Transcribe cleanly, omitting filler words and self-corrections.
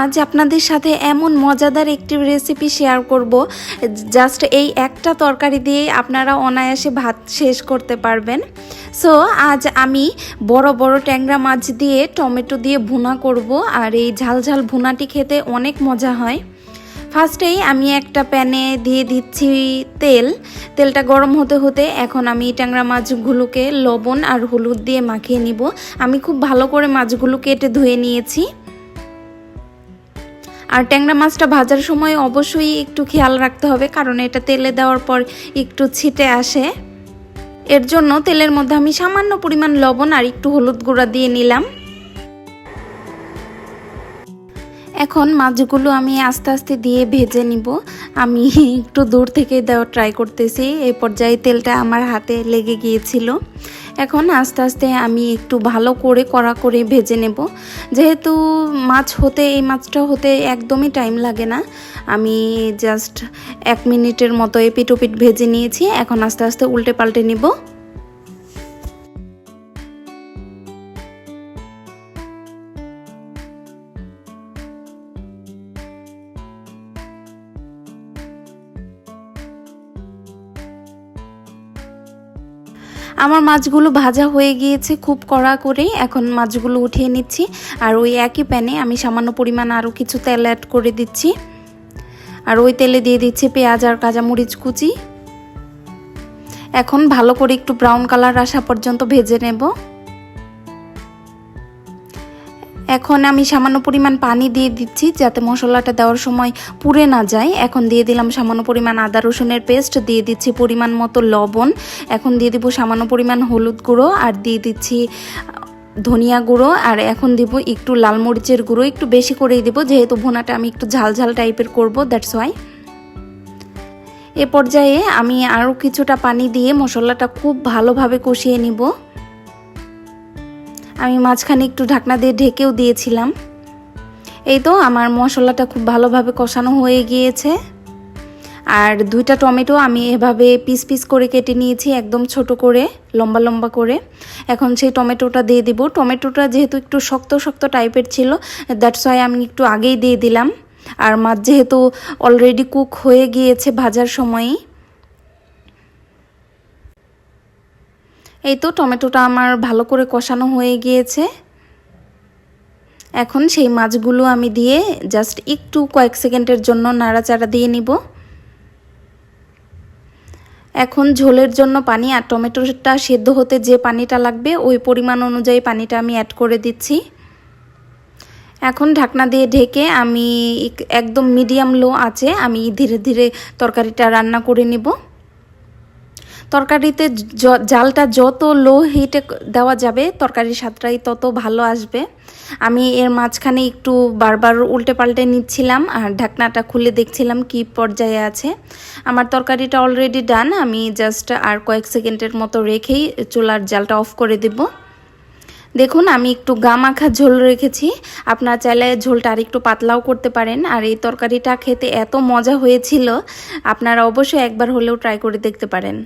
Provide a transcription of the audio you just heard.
আজ আপনাদের সাথে এমন মজাদার একটি রেসিপি শেয়ার করব, জাস্ট এই একটা তরকারি দিয়ে আপনারা অনায়াসে ভাত শেষ করতে পারবেন। সো আজ আমি বড় বড় ট্যাংরা মাছ দিয়ে টমেটো দিয়ে ভুনা করব, আর এই ঝাল ঝাল ভুনাটি খেতে অনেক মজা হয়। ফার্স্টেই আমি একটা প্যানে দিয়ে দিচ্ছি তেলটা গরম হতে হতে এখন আমি ট্যাংরা মাছগুলোকে লবণ আর হলুদ দিয়ে মাখিয়ে নিব। আমি খুব ভালো করে মাছগুলো কেটে ধুয়ে নিয়েছি। আর ট্যাংরা মাছটা ভাজার সময় অবশ্যই একটু খেয়াল রাখতে হবে, কারণ এটা তেলে দেওয়ার পর একটু ছিটে আসে। এর জন্য তেলের মধ্যে আমি সামান্য পরিমাণ লবণ আর একটু হলুদ গুঁড়া দিয়ে নিলাম। এখন মাছগুলো আমি আস্তে আস্তে দিয়ে ভেজে নিব। আমি একটু দূর থেকে দেওয়ার ট্রাই করতেছি, এই পর্যায়ে তেলটা আমার হাতে লেগে গিয়েছিল। এখন আস্তে আস্তে আমি একটু ভালো করে কড়া করে ভেজে নেব। যেহেতু এই মাছটা হতে একদমই টাইম লাগে না, আমি জাস্ট 1 মিনিটের মতো এপিট ওপিট ভেজে নিয়েছি। এখন আস্তে আস্তে উল্টে পাল্টে নিব। আমার মাছগুলো ভাজা হয়ে গিয়েছে খুব কড়া করে। এখন মাছগুলো উঠিয়ে নিচ্ছি, আর ওই একই প্যানে আমি সামান্য পরিমাণ আরও কিছু তেল অ্যাড করে দিচ্ছি। আর ওই তেলে দিয়ে দিচ্ছি পেঁয়াজ আর কাঁচামরিচ কুচি। এখন ভালো করে একটু ব্রাউন কালার আসা পর্যন্ত ভেজে নেব। এখন আমি সামান্য পরিমাণ পানি দিয়ে দিচ্ছি, যাতে মশলাটা দেওয়ার সময় পুড়ে না যায়। এখন দিয়ে দিলাম সামান্য পরিমাণ আদা রসুনের পেস্ট, দিয়ে দিচ্ছি পরিমাণ মতো লবণ। এখন দিয়ে দিব সামান্য পরিমাণ হলুদ গুঁড়ো, আর দিয়ে দিচ্ছি ধনিয়া গুঁড়ো, আর এখন দিব একটু লাল মরিচের গুঁড়ো। একটু বেশি করেই দেবো, যেহেতু ভুনাটা আমি একটু ঝাল ঝাল টাইপের করব, দ্যাটস ওয়াই। এ পর্যায়ে আমি আরও কিছুটা পানি দিয়ে মশলাটা খুব ভালোভাবে কষিয়ে নিব। আমি মাঝখানে একটু ঢাকনা দিয়ে ঢেকেও দিয়েছিলাম। এই তো আমার মশলাটা খুব ভালোভাবে কষানো হয়ে গিয়েছে। আর 2টা টমেটো আমি এভাবে পিস পিস করে কেটে নিয়েছি, একদম ছোট করে, লম্বা লম্বা করে। এখন সেই টমেটোটা দিয়ে দিব। টমেটোটা যেহেতু একটু শক্ত শক্ত টাইপের ছিল, দ্যাটস ওয়াই আমি একটু আগেই দিয়ে দিলাম। আর মাছ যেহেতু অলরেডি কুক হয়ে গিয়েছে ভাজার সময়ই। এই তো টমেটোটা আমার ভালো করে কষানো হয়ে গিয়েছে। এখন সেই মাছগুলো আমি দিয়ে জাস্ট একটু কয়েক সেকেন্ডের জন্য নাড়াচাড়া দিয়ে নিব। এখন ঝোলের জন্য পানি আর টমেটোটা সেদ্ধ হতে যে পানিটা লাগবে ওই পরিমাণ অনুযায়ী পানিটা আমি অ্যাড করে দিচ্ছি। এখন ঢাকনা দিয়ে ঢেকে আমি একদম মিডিয়াম লো আঁচে আমি ধীরে ধীরে তরকারিটা রান্না করে নিব। তরকারিতে জালটা যত লো হিটে দেওয়া যাবে তরকারির স্বাদটাই তত ভালো আসবে। আমি এর মাঝখানে একটু বারবার উল্টে পাল্টে নিচ্ছিলাম আর ঢাকনাটা খুলে দেখছিলাম কি পর্যায়ে আছে। আমার তরকারিটা অলরেডি ডান। আমি জাস্ট আর কয়েক সেকেন্ডের মতো রেখেই চুলার জালটা অফ করে দেব। দেখুন আমি একটু গা মাখা ঝোল রেখেছি, আপনারা চাইলে ঝোলটা আর একটু পাতলাও করতে পারেন। আর এই তরকারিটা খেতে এত মজা হয়েছিল, আপনারা অবশ্যই একবার হলেও ট্রাই করে দেখতে পারেন।